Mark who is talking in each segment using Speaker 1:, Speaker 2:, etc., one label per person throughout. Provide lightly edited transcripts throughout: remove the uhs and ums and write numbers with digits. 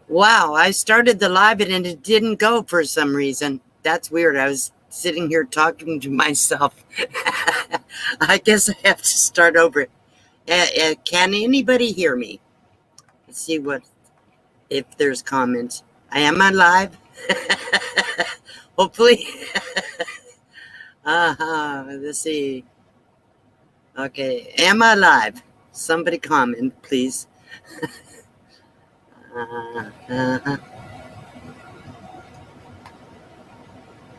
Speaker 1: Wow, I started the live and it didn't go for some reason. That's weird. I was sitting here talking to myself. I guess I have to start over. Can anybody hear me? Let's see what if there's comments. I am I live? Hopefully. Let's see. Okay, am I live? Somebody comment, please. Uh,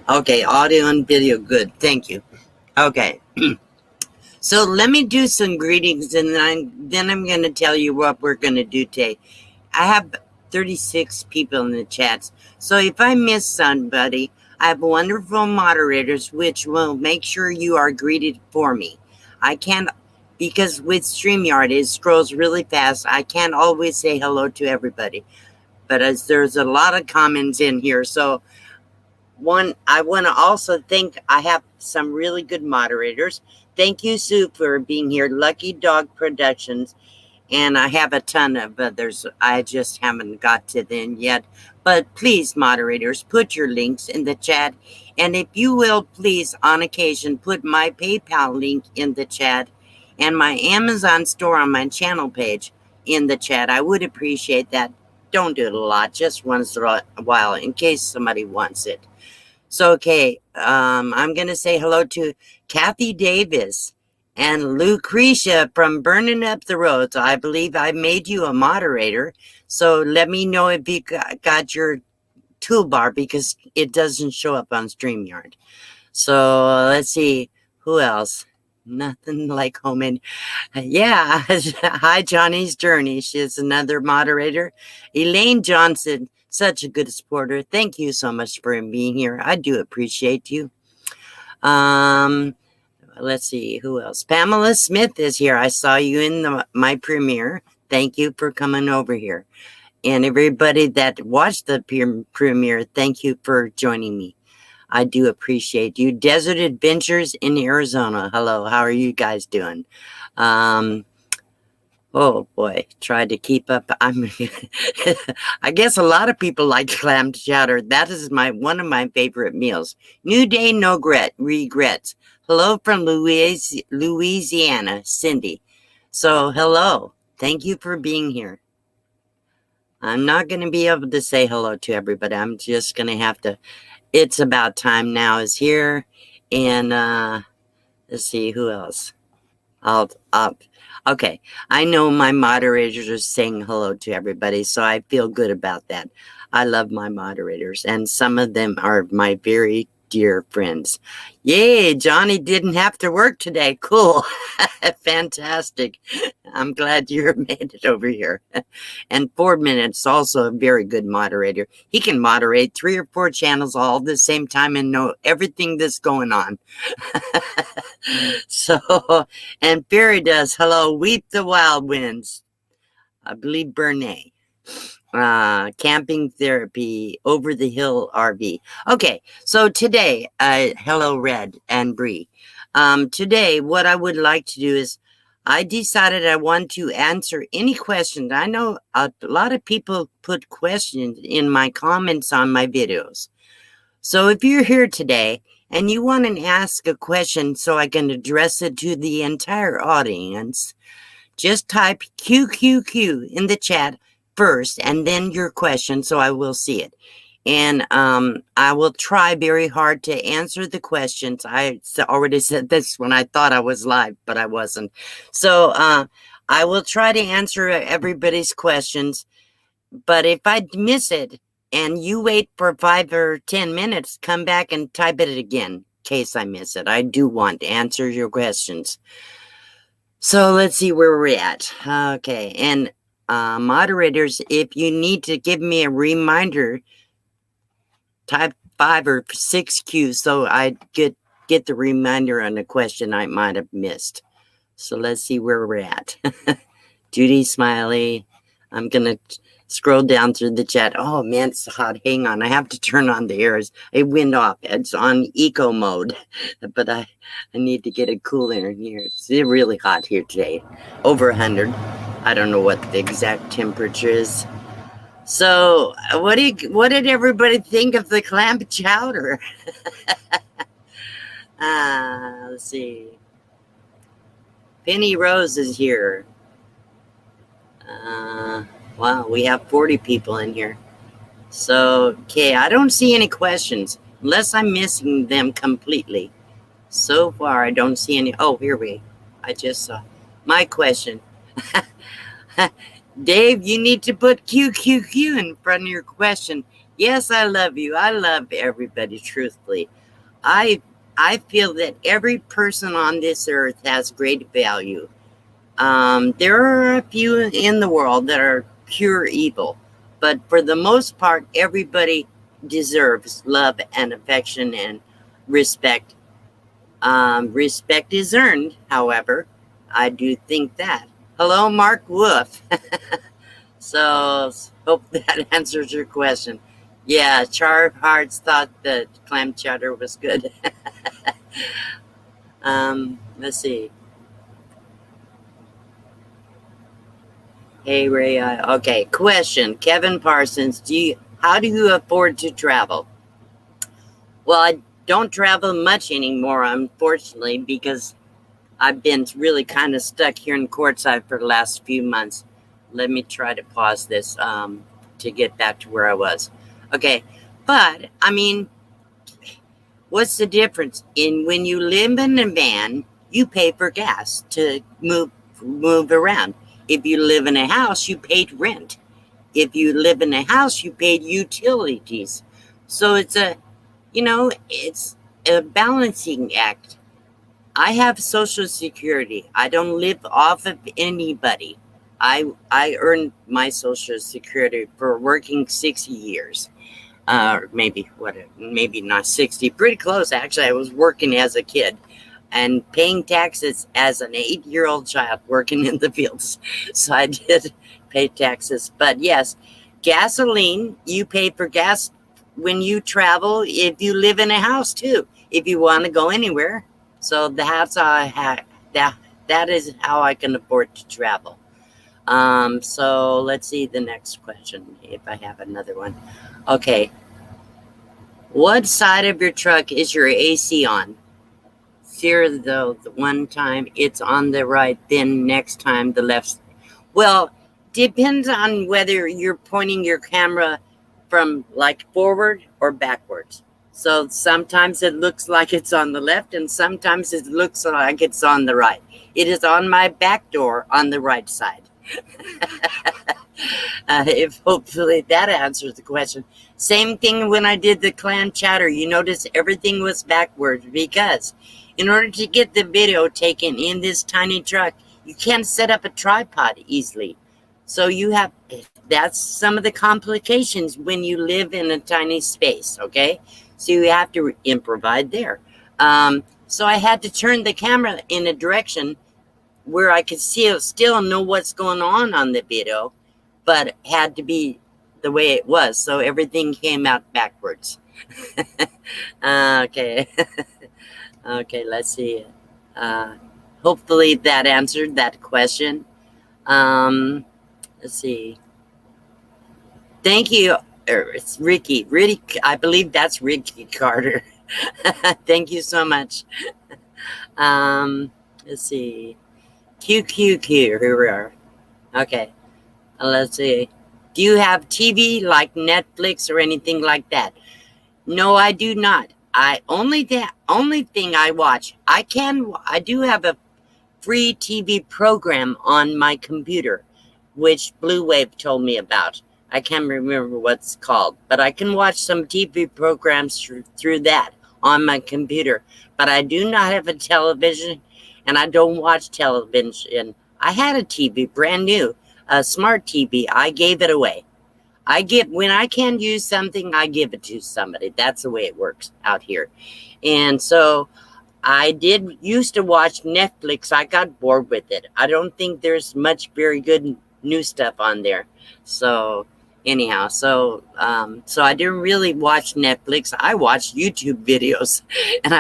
Speaker 1: okay, audio and video, good. Thank you. Okay. So let me do some greetings and then I'm going to tell you what we're going to do today. I have 36 people in the chats. So if I miss somebody, I have wonderful moderators which will make sure you are greeted for me. I can't, because with StreamYard, it scrolls really fast. I can't always say hello to everybody. But as there's a lot of comments in here, so I want to also thank, I have some really good moderators. Thank you, Sue, for being here. Lucky Dog Productions. And I have a ton of others. I just haven't got to them yet. But please, moderators, put your links in the chat. And if you will, please, on occasion, put my PayPal link in the chat and my Amazon store on my channel page in the chat. I would appreciate that. Don't do it a lot, just once in a while, in case somebody wants it. So, okay, I'm going to say hello to Kathy Davis and Lucretia from Burning Up the Roads. I believe I made you a moderator. So let me know if you got your toolbar because it doesn't show up on StreamYard. So let's see, who else? Nothing like home. And yeah, hi, Johnny's Journey. She's another moderator. Elaine Johnson, such a good supporter. Thank you so much for being here. I do appreciate you. Let's see, who else? Pamela Smith is here. I saw you in my premiere. Thank you for coming over here. And everybody that watched the premiere, thank you for joining me. I do appreciate you. Desert Adventures in Arizona. Hello, how are you guys doing? Oh boy, try to keep up. I guess a lot of people like clam chowder. That is one of my favorite meals. New day, no regrets. Hello from Louisiana, Cindy. So hello, thank you for being here. I'm not going to be able to say hello to everybody. I'm just going to have to. It's About Time Now is here, and let's see who else. Okay, I know my moderators are saying hello to everybody, so I feel good about that. I love my moderators, and some of them are my very dear friends. Yay, Johnny didn't have to work today. Cool. Fantastic. I'm glad you made it over here. And 4 minutes, also a very good moderator. He can moderate 3 or 4 channels all at the same time and know everything that's going on. So, and Barry does, hello, Weep the Wild Winds. I believe Bernay. Camping therapy, over the hill RV. Okay, so today, hello Red and Bree. Today, what I would like to do is, I decided I want to answer any questions. I know a lot of people put questions in my comments on my videos. So if you're here today and you want to ask a question so I can address it to the entire audience, just type QQQ in the chat first and then your question so I will see it. And I will try very hard to answer the questions. I already said this when I thought I was live, but I wasn't. So I will try to answer everybody's questions. But if I miss it and you wait for 5 or 10 minutes, come back and type it again in case I miss it. I do want to answer your questions. So let's see where we're at. Okay, and moderators, if you need to give me a reminder, type 5 or 6 Qs so I get the reminder on the question I might have missed. So let's see where we're at. Judy Smiley. I'm going to scroll down through the chat. Oh, man, it's hot. Hang on. I have to turn on the air. It went off. It's on eco mode. But I need to get it cooler in here. It's really hot here today. Over 100. I don't know what the exact temperature is. So, what did everybody think of the clam chowder? Let's see. Penny Rose is here. Wow, we have 40 people in here. So, okay, I don't see any questions unless I'm missing them completely. So far, I don't see any. Oh, I just saw my question. Dave, you need to put QQQ in front of your question. Yes, I love you. I love everybody, truthfully. I I feel that every person on this earth has great value. There are a few in the world that are pure evil, but for the most part, everybody deserves love and affection and respect. Respect is earned, however. I do think that. Hello, Mark Wolf. So, hope that answers your question. Yeah, Char Hearts thought that clam chowder was good. Let's see. Hey, Ray. Okay, question. Kevin Parsons, how do you afford to travel? Well, I don't travel much anymore, unfortunately, because I've been really kind of stuck here in courtside for the last few months. Let me try to pause this to get back to where I was. Okay, but I mean, what's the difference in when you live in a van? You pay for gas to move around. If you live in a house, you paid rent. If you live in a house, you paid utilities. So it's it's a balancing act. I have Social Security. I don't live off of anybody. I earned my Social Security for working 60 years. Maybe not 60, pretty close actually. I was working as a kid and paying taxes as an 8-year-old child working in the fields. So I did pay taxes. But yes, gasoline, you pay for gas when you travel, if you live in a house too, if you want to go anywhere. So that's how that is how I can afford to travel. So let's see the next question, if I have another one. Okay. What side of your truck is your AC on? Here, though, the one time it's on the right, then next time the left. Well, depends on whether you're pointing your camera from like forward or backwards. So sometimes it looks like it's on the left and sometimes it looks like it's on the right. It is on my back door on the right side. If hopefully that answers the question. Same thing when I did the clam chowder. You notice everything was backwards because in order to get the video taken in this tiny truck, you can't set up a tripod easily. So that's some of the complications when you live in a tiny space, okay? So you have to improvise there. So I had to turn the camera in a direction where I could still know what's going on the video, but had to be the way it was. So everything came out backwards. Okay. Okay, let's see. Hopefully that answered that question. Let's see. Thank you. It's Ricky. I believe that's Ricky Carter. Thank you so much. Let's see. QQQ. Here we are. Okay. Let's see. Do you have TV like Netflix or anything like that? No, I do not. Only thing I watch. I do have a free TV program on my computer, which Blue Wave told me about. I can't remember what it's called, but I can watch some TV programs through that on my computer. But I do not have a television, and I don't watch television. I had a TV, brand new, a smart TV. I gave it away. When I can use something, I give it to somebody. That's the way it works out here. And so I used to watch Netflix. I got bored with it. I don't think there's much very good new stuff on there. So anyhow, so I didn't really watch Netflix. I watch YouTube videos, and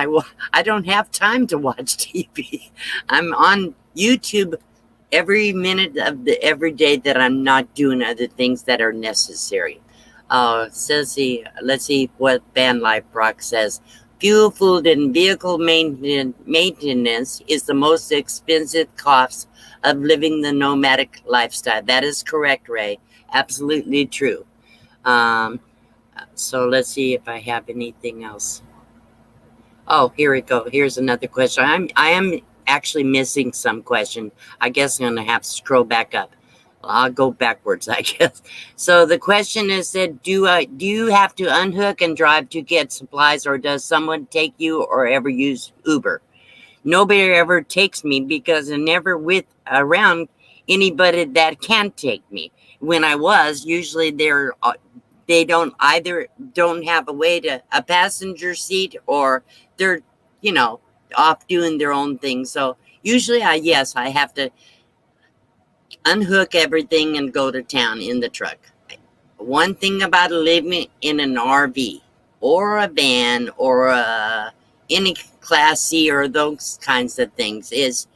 Speaker 1: I don't have time to watch TV. I'm on YouTube every minute of the every day that I'm not doing other things that are necessary. Let's see what Van Life Rock says. Fuel, food, and vehicle maintenance is the most expensive cost of living the nomadic lifestyle. That is correct, Ray. Absolutely true. Um, so let's see if I have anything else. Oh, here we go. Here's another question. I am actually missing some question. I guess I'm gonna have to scroll back up. I'll go backwards, I guess. So the question is that do you have to unhook and drive to get supplies, or does someone take you, or ever use Uber? Nobody ever takes me because I never with around anybody that can take me. When I was, usually they don't have a way to a passenger seat, or they're you know off doing their own thing. So usually I have to unhook everything and go to town in the truck. One thing about living in an RV or a van or any Class C or those kinds of things is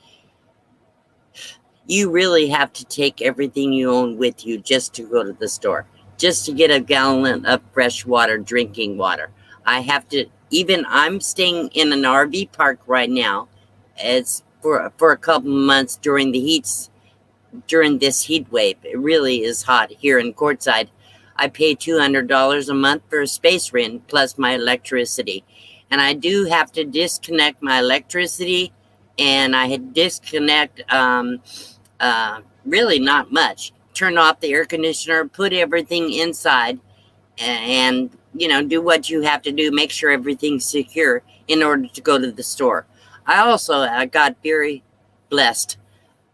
Speaker 1: you really have to take everything you own with you just to go to the store, just to get a gallon of fresh water, drinking water. I have to, even I'm staying in an RV park right now. It's for a couple months during this heat wave. It really is hot here in Courtside. I pay $200 a month for a space rent plus my electricity. And I do have to disconnect my electricity, and I had disconnect really not much. Turn off the air conditioner, put everything inside, and do what you have to do. Make sure everything's secure in order to go to the store. I got very blessed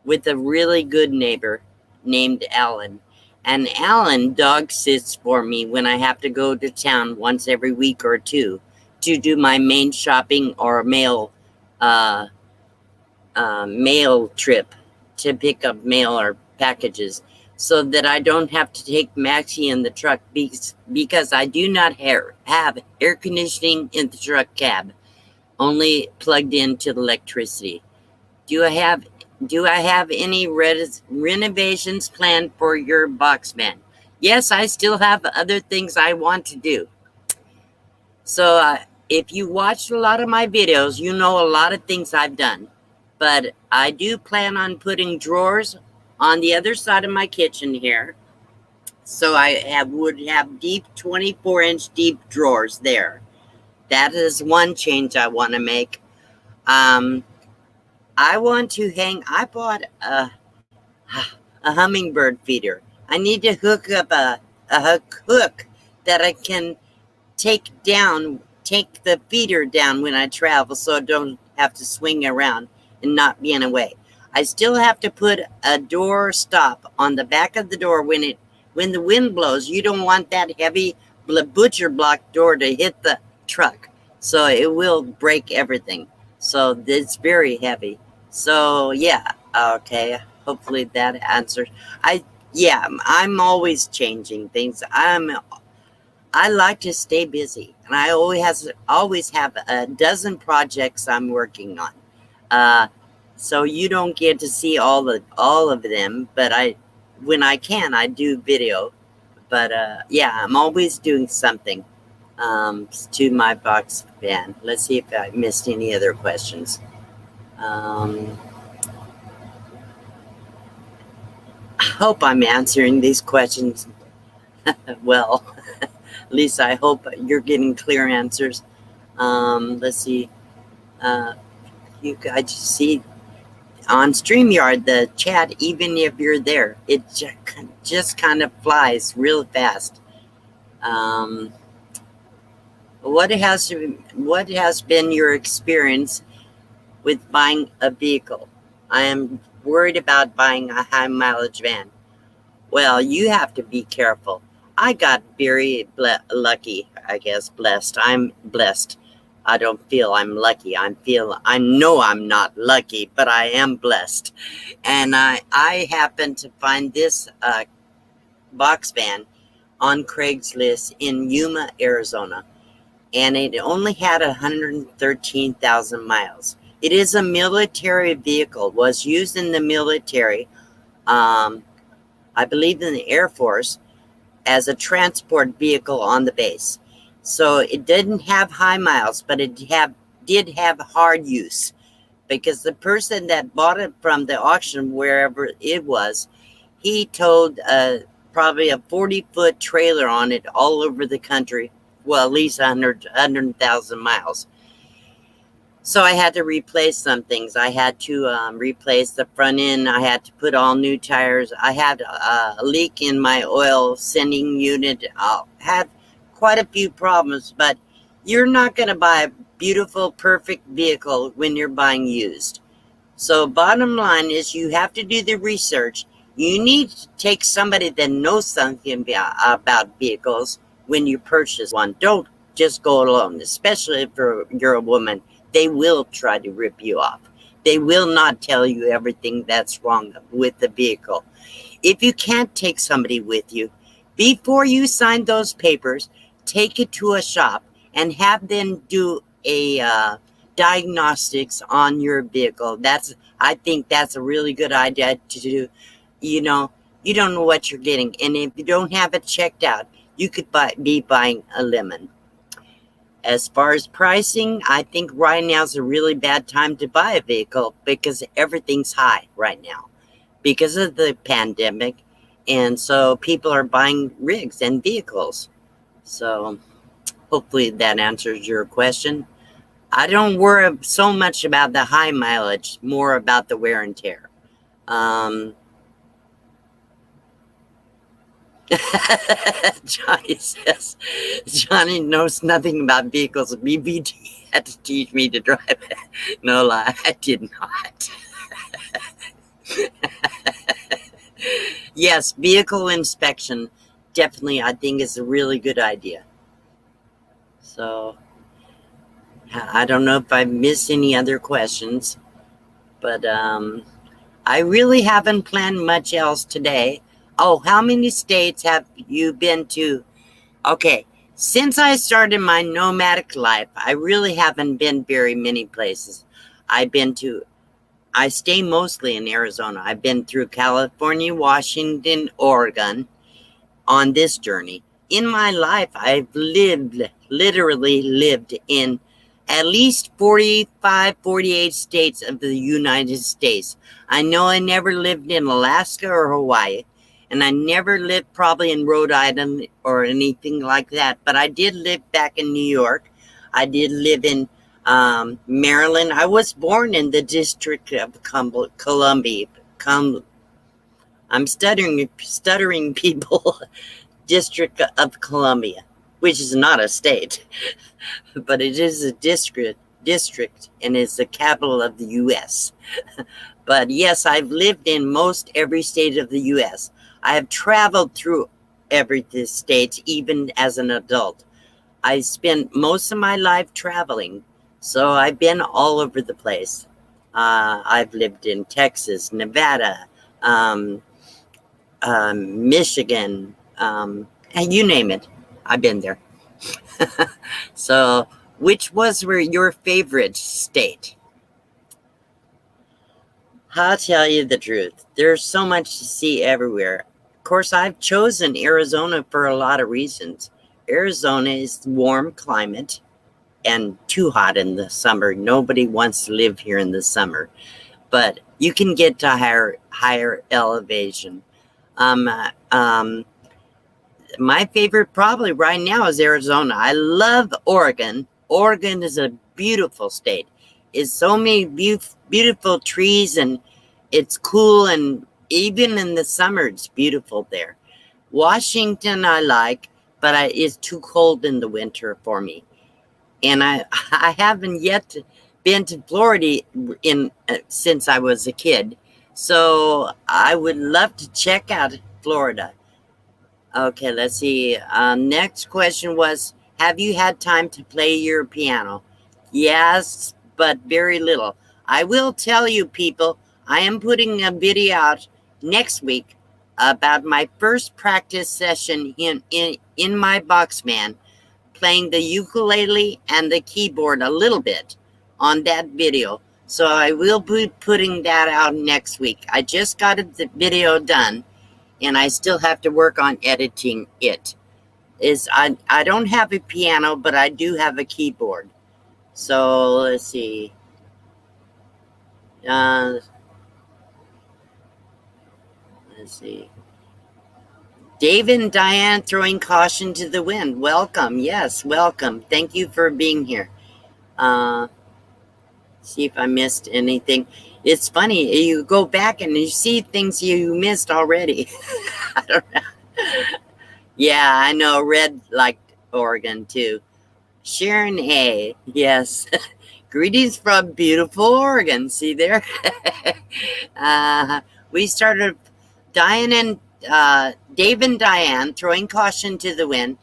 Speaker 1: with a really good neighbor named Alan. And Alan dog sits for me when I have to go to town once every week or two to do my main shopping or uh, mail trip to pick up mail or packages, so that I don't have to take Maxie in the truck because I do not have air conditioning in the truck cab, only plugged into the electricity. Do I have any renovations planned for your box van? Yes, I still have other things I want to do. So if you watched a lot of my videos, you know a lot of things I've done. But I do plan on putting drawers on the other side of my kitchen here. So would have deep 24-inch deep drawers there. That is one change I want to make. I want to I bought a hummingbird feeder. I need to hook up a hook that I can take the feeder down when I travel, so I don't have to swing around and not be in a way. I still have to put a door stop on the back of the door when the wind blows. You don't want that heavy butcher block door to hit the truck, so it will break everything. So it's very heavy. So yeah, okay. Hopefully that answers. I'm always changing things. I like to stay busy, and I always have a dozen projects I'm working on. So you don't get to see all of them, but when I can, I do video. But I'm always doing something to my box van. Let's see if I missed any other questions. I hope I'm answering these questions well. At least I hope you're getting clear answers. Let's see. You guys see on StreamYard, the chat, even if you're there, it just kind of flies real fast. What has been your experience with buying a vehicle? I am worried about buying a high mileage van. Well, you have to be careful. I got very lucky, I guess. Blessed. I'm blessed. I don't feel I'm lucky. I know I'm not lucky, but I am blessed. And I happened to find this box van on Craigslist in Yuma, Arizona. And it only had 113,000 miles. It is a military vehicle, was used in the military I believe in the Air Force, as a transport vehicle on the base. So it didn't have high miles, but did have hard use, because the person that bought it from the auction, wherever it was, he towed probably a 40-foot trailer on it all over the country. Well, at least 100,000 miles. So I had to replace some things. I had to replace the front end. I had to put all new tires. I had a leak in my oil sending unit. I had quite a few problems, but you're not going to buy a beautiful, perfect vehicle when you're buying used. So bottom line is, you have to do the research. You need to take somebody that knows something about vehicles when you purchase one. Don't just go alone, especially if you're a woman. They will try to rip you off. They will not tell you everything that's wrong with the vehicle. If you can't take somebody with you, before you sign those papers, take it to a shop and have them do a diagnostics on your vehicle. I think that's a really good idea to do. You know, you don't know what you're getting, and if you don't have it checked out, you could be buying a lemon. As far as pricing, I think right now is a really bad time to buy a vehicle, because everything's high right now because of the pandemic. And so people are buying rigs and vehicles. So hopefully that answers your question. I don't worry so much about the high mileage, more about the wear and tear. Johnny says, Johnny knows nothing about vehicles. BBT had to teach me to drive it. No lie, I did not. Yes, vehicle inspection definitely, I think, is a really good idea. So I don't know if I missed any other questions, but I really haven't planned much else today. Oh, how many states have you been to? Okay, since I started my nomadic life, I really haven't been very many places. I stay mostly in Arizona. I've been through California, Washington, Oregon on this journey. In my life, I've literally lived in at least 45, 48 states of the United States. I know I never lived in Alaska or Hawaii, and I never lived probably in Rhode Island or anything like that, but I did live back in New York. I did live in Maryland. I was born in the District of Columbia. I'm stuttering people. District of Columbia, which is not a state, but it is a district, and is the capital of the U.S. But yes, I've lived in most every state of the U.S. I have traveled through every state, even as an adult. I spent most of my life traveling, so I've been all over the place. I've lived in Texas, Nevada, Michigan, and you name it, I've been there. So, which was your favorite state? I'll tell you the truth. There's so much to see everywhere. Of course, I've chosen Arizona for a lot of reasons. Arizona is warm climate and too hot in the summer. Nobody wants to live here in the summer, but you can get to higher elevation. My favorite probably right now is Arizona. I love Oregon. Oregon is a beautiful state. It's so many beautiful trees, and it's cool, and even in the summer it's beautiful there. Washington I like, but it's too cold in the winter for me. And I haven't yet been to Florida since I was a kid. So I would love to check out Florida. Okay, let's see. Next question was, have you had time to play your piano? Yes, but very little. I will tell you, people, I am putting a video out next week about my first practice session in my Boxman, playing the ukulele and the keyboard a little bit on that video. So I will be putting that out next week. I just got the video done, and I still have to work on editing it. I don't have a piano, but I do have a keyboard. So let's see. Uh, let's see. Dave and Diane throwing caution to the wind. Welcome. Yes, welcome. Thank you for being here. See if I missed anything. It's funny. You go back and you see things you missed already. I don't know. Yeah, I know. Red liked Oregon too. Sharon A. Yes. Greetings from beautiful Oregon. See there? We started Diane and Dave and Diane throwing caution to the wind.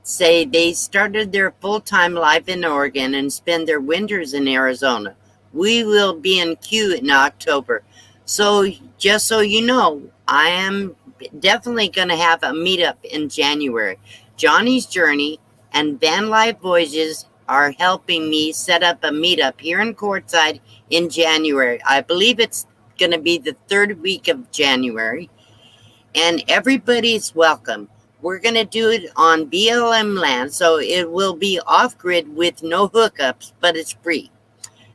Speaker 1: Say they started their full-time life in Oregon and spend their winters in Arizona. We will be in Q in October. So just so you know, I am definitely going to have a meetup in January. Johnny's Journey and Van Life Voyages are helping me set up a meetup here in Quartzsite in January. I believe it's going to be the third week of January, and everybody's welcome. We're going to do it on BLM land, so it will be off-grid with no hookups, but it's free.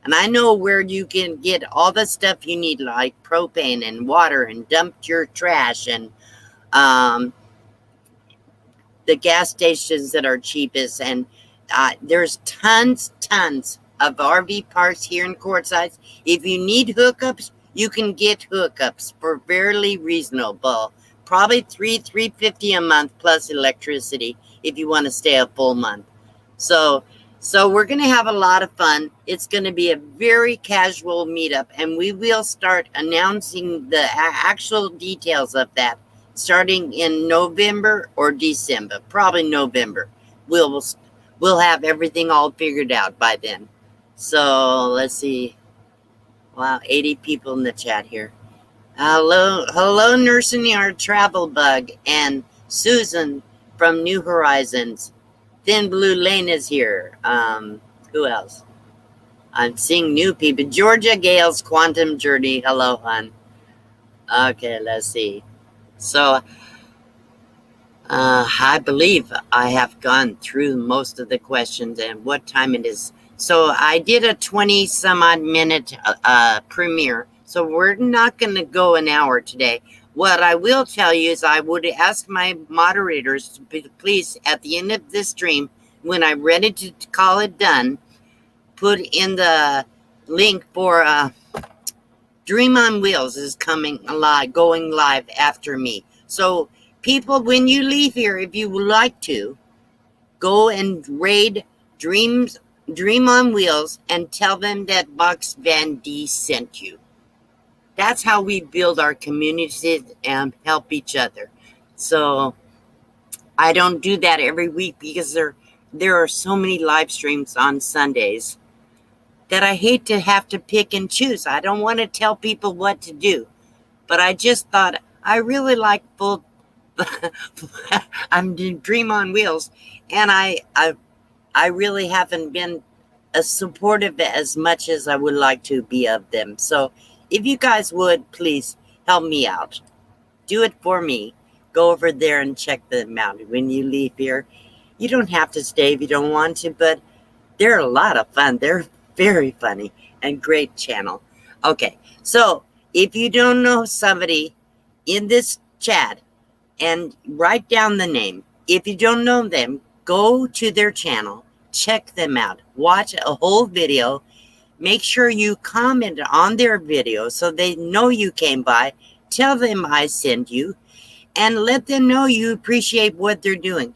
Speaker 1: And I know where you can get all the stuff you need, like propane and water, and dump your trash, and the gas stations that are cheapest. And there's tons of RV parks here in Quartzsite. If you need hookups, you can get hookups for fairly reasonable. Probably $350 a month plus electricity if you want to stay a full month. So we're going to have a lot of fun. It's going to be a very casual meetup, and we will start announcing the actual details of that starting in November or December. Probably November. We'll have everything all figured out by then. So let's see. Wow, 80 people in the chat here. Hello, Nursing Yard Travel Bug and Susan from New Horizons. Thin Blue Lane is here. Who else? I'm seeing new people. Georgia Gale's Quantum Journey. Hello, hon. Okay, let's see. So, I believe I have gone through most of the questions and what time it is. So I did a 20 some odd minute premiere. So we're not going to go an hour today. What I will tell you is I would ask my moderators to please, at the end of this stream, when I'm ready to call it done, put in the link for Dream on Wheels is coming live, going live after me. So people, when you leave here, if you would like to, go and raid Dream on Wheels and tell them that Box Van D sent you. That's how we build our community and help each other. So I don't do that every week because there are so many live streams on Sundays that I hate to have to pick and choose. I don't want to tell people what to do. But I just thought I really like full I'm doing Dream on Wheels, and I really haven't been as supportive as much as I would like to be of them. So if you guys would, please help me out. Do it for me. Go over there and check them out. When you leave here, you don't have to stay if you don't want to, but they're a lot of fun. They're very funny and great channel. Okay, so if you don't know somebody in this chat, and write down the name. If you don't know them, go to their channel, check them out, watch a whole video. Make sure you comment on their video so they know you came by. Tell them I sent you, and let them know you appreciate what they're doing.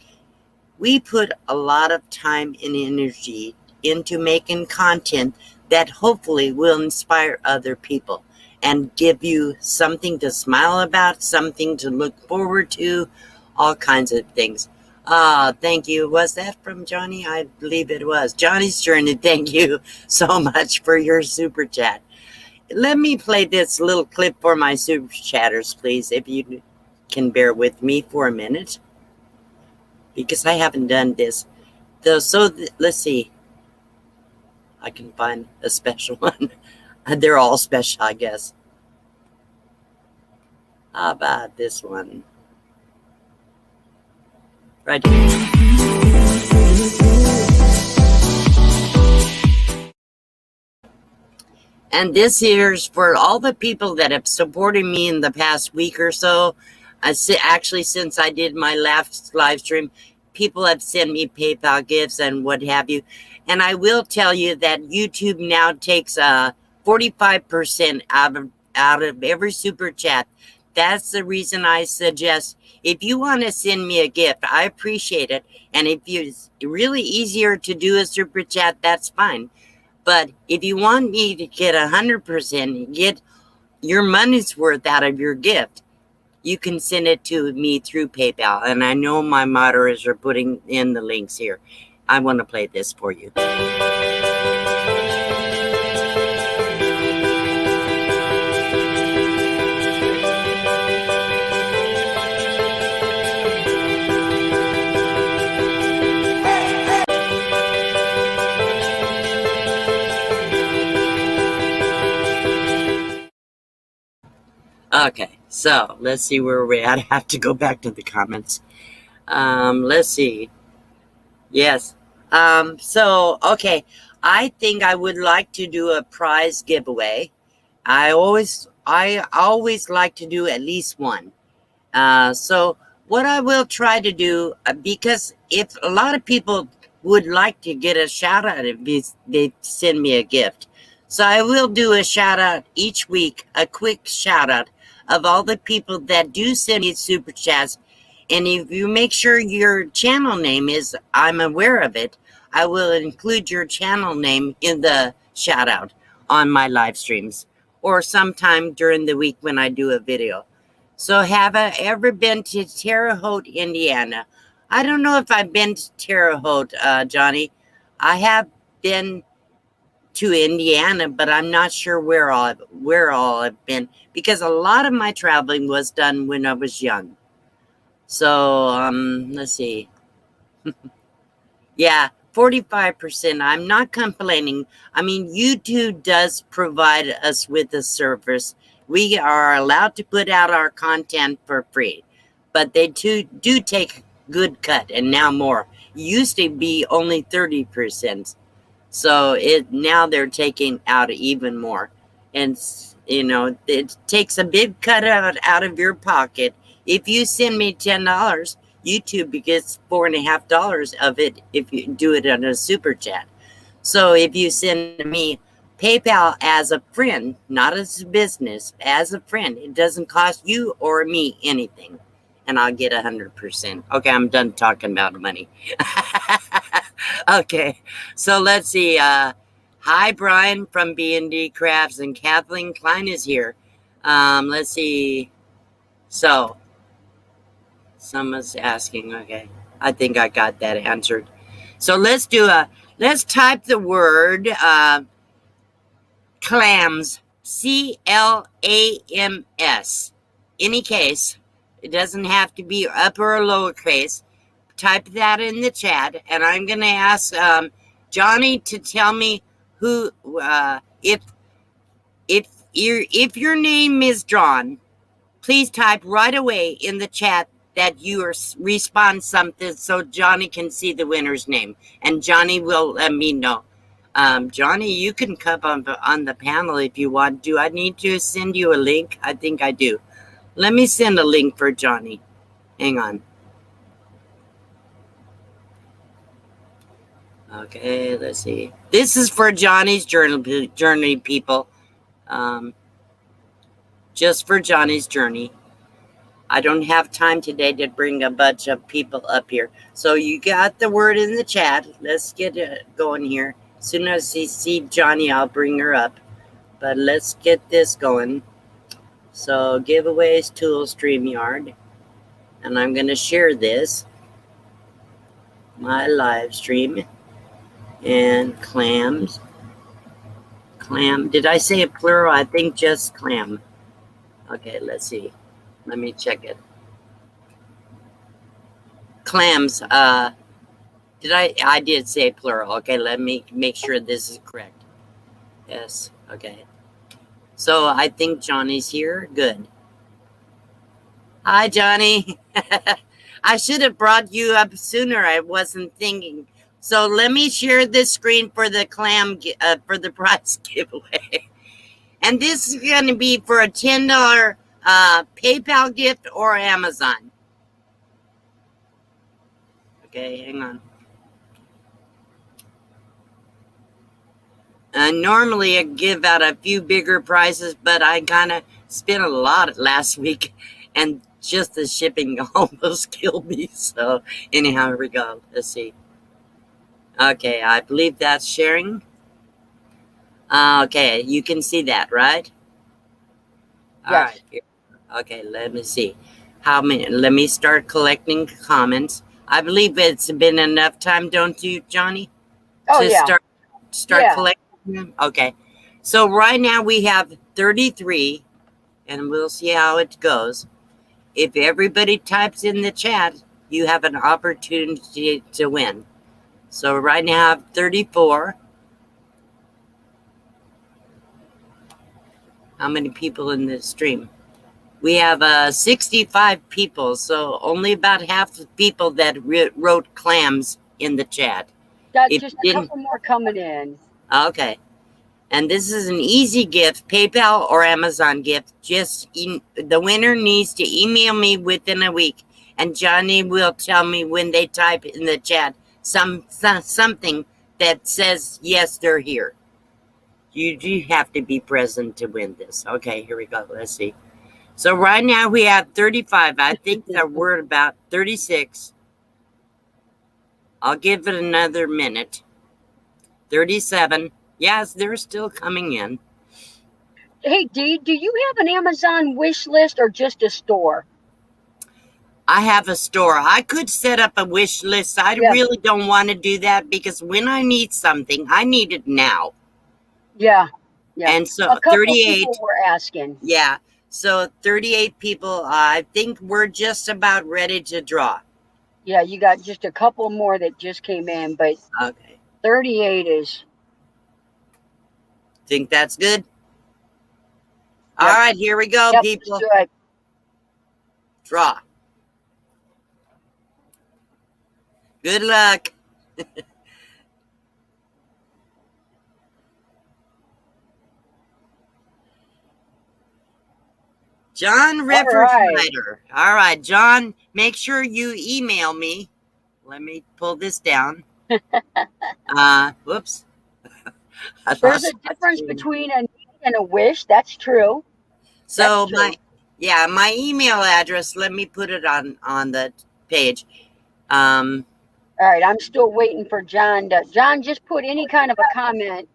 Speaker 1: We put a lot of time and energy into making content that hopefully will inspire other people and give you something to smile about, something to look forward to, all kinds of things. Thank you. Was that from Johnny? I believe it was. Johnny's Journey, thank you so much for your super chat. Let me play this little clip for my super chatters, please, if you can bear with me for a minute, because I haven't done this. Let's see. I can find a special one. They're all special, I guess. How about this one? Right here. And this here's for all the people that have supported me in the past week or so. Actually, since I did my last live stream, people have sent me PayPal gifts and what have you. And I will tell you that YouTube now takes 45% out of every super chat. That's the reason I suggest if you want to send me a gift, I appreciate it. And if it's really easier to do a super chat, that's fine. But if you want me to get 100%, get your money's worth out of your gift, you can send it to me through PayPal. And I know my moderators are putting in the links here. I want to play this for you. Okay, so let's see where we're at. I have to go back to the comments. Let's see. Yes. Okay. I think I would like to do a prize giveaway. I always like to do at least one. So what I will try to do, because if a lot of people would like to get a shout out if they send me a gift. So I will do a shout out each week, a quick shout out of all the people that do send me super chats. And if you make sure your channel name is, I'm aware of it, I will include your channel name in the shout out on my live streams or sometime during the week when I do a video. So have I ever been to Terre Haute, Indiana? I don't know if I've been to Terre Haute, Johnny. I have been to Indiana, but I'm not sure where all I've been because a lot of my traveling was done when I was young. So let's see. Yeah, 45%. I'm not complaining. I mean, YouTube does provide us with a service. We are allowed to put out our content for free, but they do take good cut, and now more. It used to be only 30%. So now they're taking out even more. And, it takes a big cut out of your pocket. If you send me $10, YouTube gets $4.50 of it if you do it on a super chat. So if you send me PayPal as a friend, not as a business, as a friend, it doesn't cost you or me anything. And I'll get 100%. Okay, I'm done talking about money. Okay, so let's see. Hi, Brian from B&D Crafts, and Kathleen Klein is here. Let's see. So, someone's asking. Okay, I think I got that answered. So let's type the word clams, CLAMS. Any case, it doesn't have to be upper or lowercase. Type that in the chat, and I'm going to ask Johnny to tell me who, if your name is drawn, please type right away in the chat that you respond something so Johnny can see the winner's name, and Johnny will let me know. Johnny, you can come on the panel if you want. Do I need to send you a link? I think I do. Let me send a link for Johnny. Hang on. Okay, let's see. This is for Johnny's journey, people. Just for Johnny's journey. I don't have time today to bring a bunch of people up here. So you got the word in the chat. Let's get it going here. As soon as I see Johnny, I'll bring her up. But let's get this going. So giveaways, tools, StreamYard. And I'm going to share this. My live stream. And clams. Clam. Did I say a plural? I think just clam. Okay, let's see. Let me check it. Clams. I did say plural. Okay, let me make sure this is correct. Yes. Okay. So I think Johnny's here. Good. Hi, Johnny. I should have brought you up sooner. I wasn't thinking. So let me share this screen for the for the prize giveaway. And this is going to be for a $10 PayPal gift or Amazon. Okay, hang on. Normally I give out a few bigger prizes, but I kind of spent a lot last week, and just the shipping almost killed me. So anyhow, here we go. Let's see. Okay, I believe that's sharing. Okay, you can see that, right? All
Speaker 2: Yes.
Speaker 1: right. Okay, let me see. How many? Let me start collecting comments. I believe it's been enough time, don't you, Johnny?
Speaker 2: Oh,
Speaker 1: To
Speaker 2: yeah.
Speaker 1: start
Speaker 2: Yeah.
Speaker 1: collecting them? Okay. So right now we have 33, and we'll see how it goes. If everybody types in the chat, you have an opportunity to win. So right now I have 34. How many people in the stream? We have 65 people, so only about half the people that wrote clams in the chat.
Speaker 2: Got
Speaker 1: If
Speaker 2: just
Speaker 1: you
Speaker 2: a
Speaker 1: didn't,
Speaker 2: couple more coming in.
Speaker 1: okay. And this is an easy gift, PayPal or Amazon gift. Just the winner needs to email me within a week, and Johnny will tell me when they type in the chat something that says yes, they're here. You do have to be present to win this. Okay, here we go. Let's see. So right now we have 35. I think that we're about 36. I'll give it another minute. 37. Yes, they're still coming in.
Speaker 2: Hey, Dee, do you have an Amazon wish list or just a store?
Speaker 1: I have a store. I could set up a wish list. I
Speaker 2: Yeah.
Speaker 1: really don't want to do that because when I need something, I need it now.
Speaker 2: Yeah. Yeah.
Speaker 1: And so
Speaker 2: A couple people
Speaker 1: 38,
Speaker 2: were asking.
Speaker 1: yeah. So 38 people, I think we're just about ready to draw.
Speaker 2: Yeah, you got just a couple more that just came in, but
Speaker 1: Okay.
Speaker 2: 38 is.
Speaker 1: Think that's good?
Speaker 2: Yep.
Speaker 1: All right, here we go,
Speaker 2: Yep,
Speaker 1: people.
Speaker 2: let's do it.
Speaker 1: Draw. Good luck. John
Speaker 2: All right.
Speaker 1: Riverschneider. All right, John, make sure you email me. Let me pull this down. Whoops.
Speaker 2: There's a difference between a need and a wish. That's true.
Speaker 1: So
Speaker 2: That's true.
Speaker 1: my email address, let me put it on the page.
Speaker 2: All right, I'm still waiting for John to. John, just put any kind of a comment.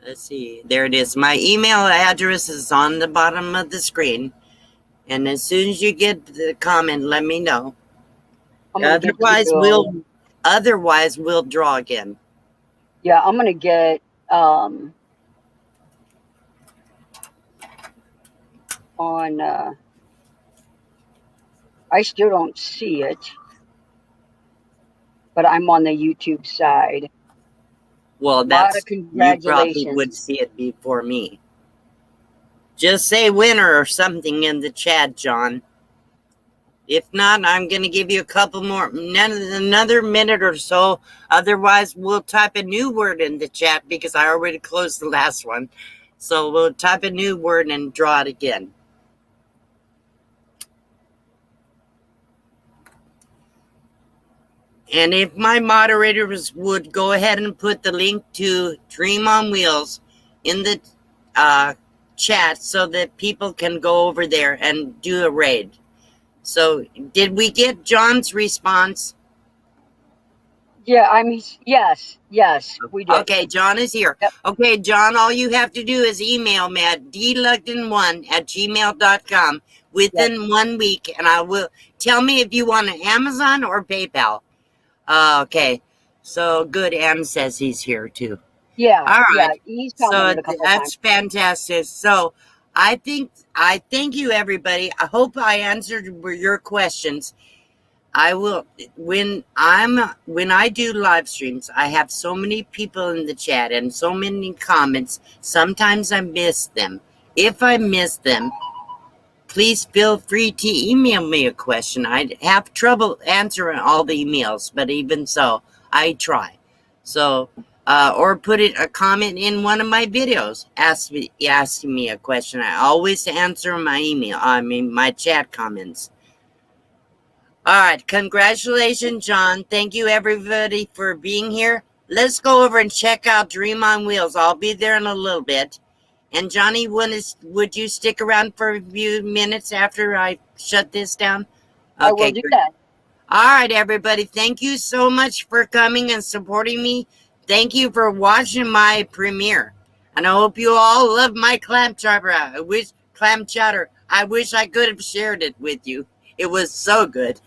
Speaker 1: Let's see. There it is. My email address is on the bottom of the screen. And as soon as you get the comment, let me know.
Speaker 2: I'm gonna get you.
Speaker 1: Otherwise we'll draw again.
Speaker 2: Yeah, I'm gonna get on. I still don't see it, but I'm on the YouTube side.
Speaker 1: Well,
Speaker 2: A lot of
Speaker 1: you probably
Speaker 2: congratulations.
Speaker 1: would see it before me. Just say winner or something in the chat, John. If not, I'm going to give you a couple more, another minute or so. Otherwise, we'll type a new word in the chat because I already closed the last one. So we'll type a new word and draw it again. And if my moderators would go ahead and put the link to Dream on Wheels in the chat so that people can go over there and do a raid. So did we get John's response?
Speaker 2: Yeah, yes, we did.
Speaker 1: Okay, John is here.
Speaker 2: Yep.
Speaker 1: Okay, John, all you have to do is email me at dlugden1@gmail.com within 1 week, and I will tell me if you want an Amazon or PayPal. Okay, so good. Ann says he's here too.
Speaker 2: Yeah,
Speaker 1: All right.
Speaker 2: yeah, he's
Speaker 1: So
Speaker 2: commented a couple
Speaker 1: that's
Speaker 2: times.
Speaker 1: fantastic. So I thank you, everybody. I hope I answered your questions. I will when I do live streams, I have so many people in the chat and so many comments. Sometimes I miss them. If I miss them, please feel free to email me a question. I have trouble answering all the emails, but even so, I try. So, or put a comment in one of my videos, asking me a question. I always answer my my chat comments. All right, congratulations, John. Thank you, everybody, for being here. Let's go over and check out Dream on Wheels. I'll be there in a little bit. And Johnny, would you stick around for a few minutes after I shut this down?
Speaker 2: I will do that.
Speaker 1: All right, everybody. Thank you so much for coming and supporting me. Thank you for watching my premiere. And I hope you all love my clam chowder. I wish I could have shared it with you. It was so good.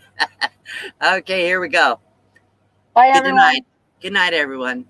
Speaker 1: Okay, here we go.
Speaker 2: Bye, everyone.
Speaker 1: Good night, everyone.